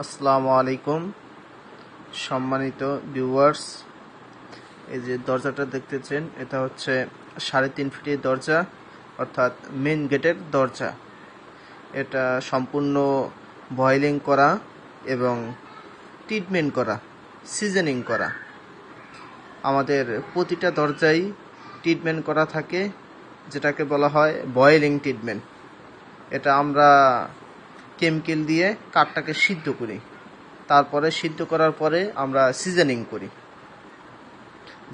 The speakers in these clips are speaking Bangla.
আসসালামু আলাইকুম সম্মানিত ভিউয়ার্স, এই যে দরজাটা দেখতেছেন এটা হচ্ছে 3.5 ফিটের দরজা, অর্থাৎ মেন গেটের দরজা। এটা সম্পূর্ণ বয়েলিং করা এবং ট্রিটমেন্ট করা, সিজনিং করা। আমাদের প্রতিটা দরজাই ট্রিটমেন্ট করা থাকে, যেটাকে বলা হয় বয়েলিং ট্রিটমেন্ট। এটা আমরা কেমিক্যাল দিয়ে কাঠটাকে সিদ্ধ করি, তারপরে সিদ্ধ করার পরে আমরা সিজনিং করি,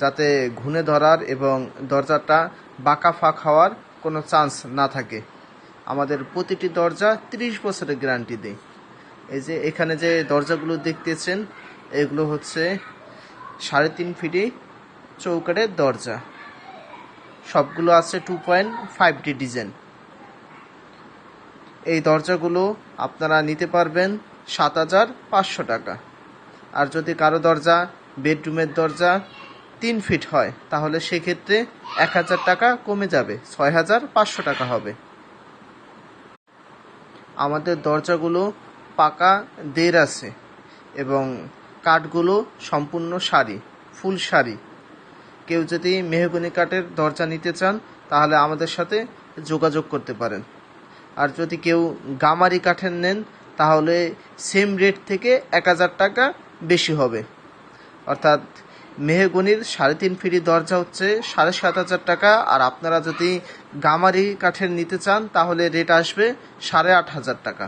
যাতে ঘুণে ধরার এবং দরজাটা বাঁকা ফাঁক হওয়ার কোনো চান্স না থাকে। আমাদের প্রতিটি দরজা 30 বছরের গ্যারান্টি দেয়। এই যে এখানে যে দরজাগুলো দেখতেছেন, এগুলো হচ্ছে 3.5 ফিটে চৌকাঠের দরজা। সবগুলো আছে 2.5D ডিজাইন। এই দরজাগুলো আপনারা নিতে পারবেন 7,500 টাকা। আর যদি কারো দরজা বেডরুমের দরজা 3 ফিট হয়, তাহলে সেক্ষেত্রে 1,000 টাকা কমে যাবে, 6,500 টাকা হবে। আমাদের দরজাগুলো পাকা দের আছে এবং কাঠগুলো সম্পূর্ণ সারি, ফুল সারি। কেউ যদি মেহগনি কাঠের দরজা নিতে চান, তাহলে আমাদের সাথে যোগাযোগ করতে পারেন। আর যদি কেউ গামারি কাঠের নেন, তাহলে সেম রেট থেকে 1,000 টাকা বেশি হবে। অর্থাৎ মেহগনির 3.5 ফিট দরজা হচ্ছে 7,500 টাকা, আর আপনারা যদি গামারি কাঠের নিতে চান তাহলে রেট আসবে 8,500 টাকা।